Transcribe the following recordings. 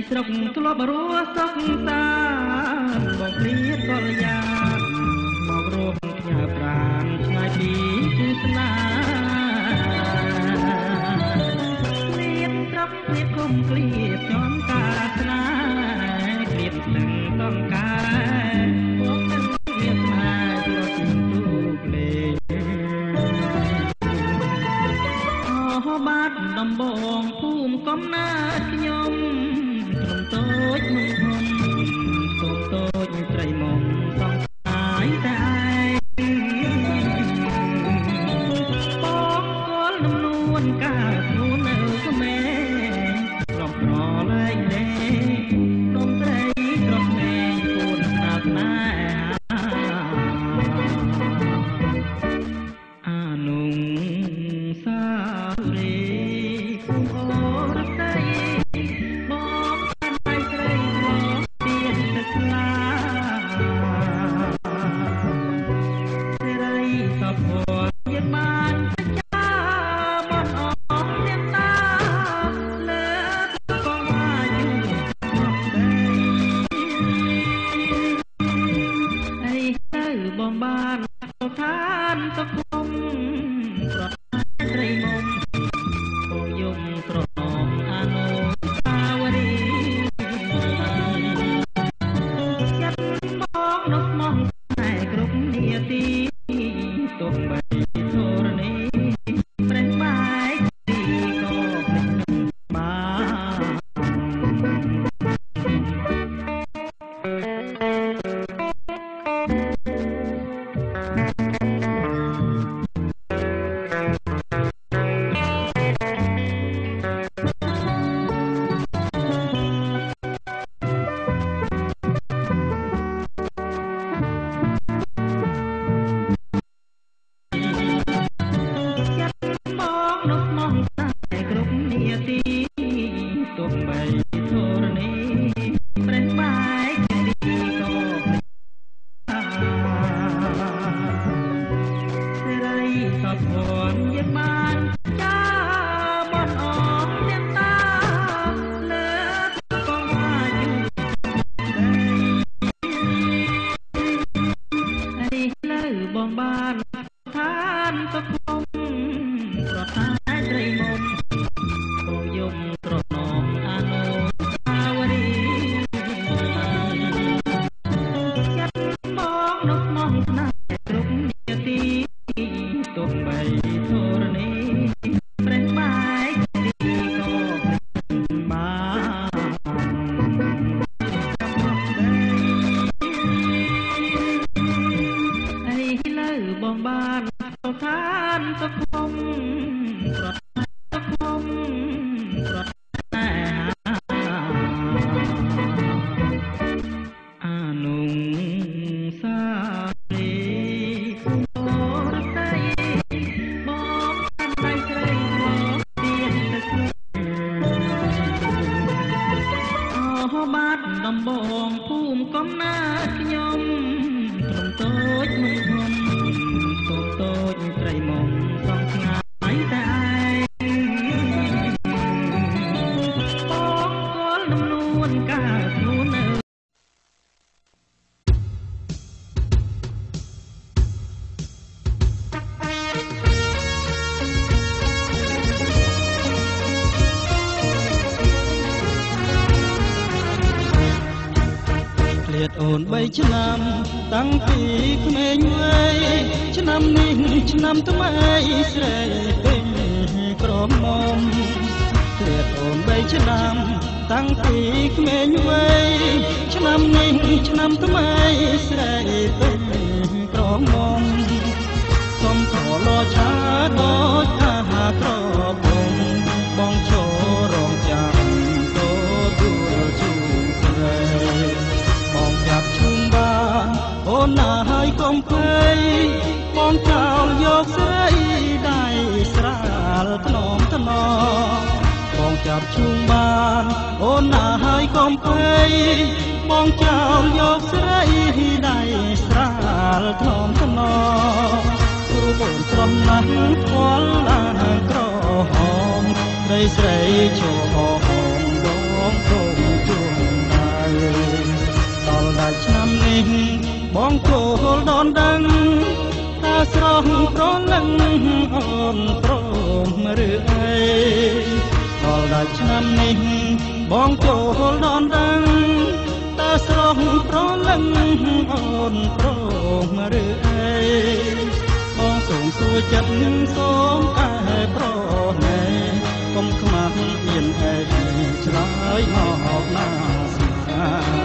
ស្រុកធ្លាប់រស់សុខសាន្តបងគ្លៀតកល្យាមករស់ផ្ញើប្រាណឆ្ងាយពីគូស្នេហ៍គ្លៀតស្រុកគ្លៀតគុំគ្លៀតចំការស្នេហ៍គ្លៀតនឹងต้องការបងនឹងគ្លៀតស្នេហ៍រត់ទូលេអស់បាត់ដំបងភូមិកំណើតខ្ញុំតូចមុំធំតូចស្រីមុំសងខាយតែបងកលនំនួនកាខ្លួននៅក្មេងរំប្រលែងលេនំស្រីក្រស្មេងគួនស្នាស្នេហាអានុងសារីអូរស្រីបងបានឋានសុខុមប្រស្រីមុំបងយំត្រង់អនុស្សាវរីយ៍ចិត្តបងនោះមកតែគ្រប់នាទីទុំបីធរណីប្រេះបែកទីក៏មិនបងបានឋានសុខុមប្រថាស្រីមុំបងយំត្រង់អនុស្សាវរីយ៍ចិត្តបងនោះមកណាគ្រប់នាទីទុំបីធរណីប្រេះបែកទីក៏មិនបានបងបានឋានសុខុមប្រសុខុមប្រតែអានុងសារីអូរស្រីបងដៃស្រីមកទៀនទឹកអស់បាត់ដំបងភូមិកំណើតខ្ញុំត្រឹមតូចមុំធំតូចស្រីមុំសងឆ្ងាយតែបងកលនំនួនកាខ្លួននៅឃ្លាតអូន3ឆ្នាំតាំងពីក្មេងវ័យឆ្នាំនេះឆ្នាំថ្មីស្រីពេញក្រមុំឃ្លាតអូន3ឆ្នាំតាំងពីក្មេងវ័យឆ្នាំនេះឆ្នាំថ្មីស្រីពេញក្រមុំសុំខលឆាដូចអាហារក្រមុំបងចូលរងចាំទទួលជូនស្រីបងចាប់ជុំបានអូនណាហើយកុំភ័យបងចោលយកស្រីដៃស្រាលថ្នមថ្នមបងចាប់ជុំបានអូនណាហើយកុំភ័យបងចោលយកស្រីដៃស្រាលថ្នមថ្នមគ្រូបងស្រំណាស់ខ្វល់ឡាក្រហមស្រីស្រីចូលហោបងគុំ ឆ្នាំនេះបងចូលដនដឹងតើស្រស់ប្រលឹងអូនព្រមឬអីដល់ឆ្នាំនេះបងចូលដនដឹងតើស្រស់ប្រលឹងអូនព្រមឬអីបងសូមសួរចិត្តសូមកែប្រណែកុំខ្មាស់អៀនអែឆ្លើយមកណាស្មា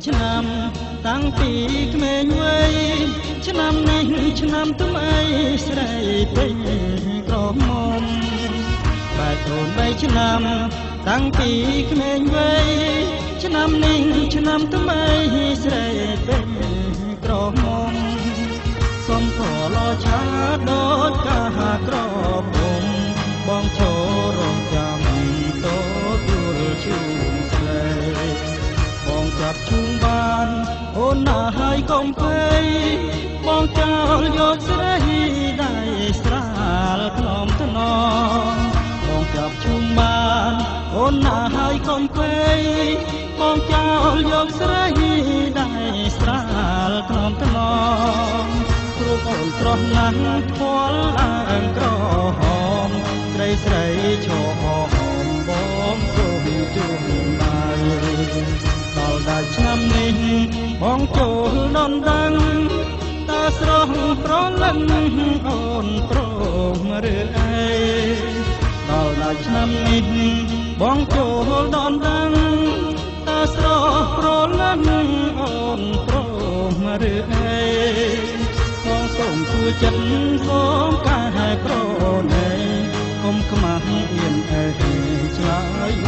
ឆ្នាំតាំងពីក្មេងវ័យឆ្នាំនេះឆ្នាំថ្មីស្រីពេញក្រមុំបែកអូន3ឆ្នាំតាំងពីក្មេងវ័យឆ្នាំនេះឆ្នាំថ្មីស្រីពេញក្រមុំសុំផលឆាដូចកាក្រមុំបងចូលរងចាំតូយល់ជូនស្រីបងចាប់ជុំបានអូនណាហើយកុំភ័យបងចោលយកស្រីដៃស្រាលថ្នមថ្នមបងចាប់ជុំបានអូនណាហើយកុំភ័យបងចោលយកស្រីដៃស្រាលថ្នមថ្នមគ្រូអូនស្រស់ណាស់ខ្វល់ឡើងក្រហមស្រីស្រីឈរហមបងសូមជុំដៃដល់ឆ្នាំនេះបងចូលដនដឹងតើស្រស់ប្រលឹងអូនព្រមឬអីដល់ឆ្នាំនេះបងចូលដនដឹងតើស្រស់ប្រលឹងអូនព្រមឬអីបងសូមជួយចិត្តសូមកែប្រណីកុំខ្មាស់អៀនអេឆ្លើយ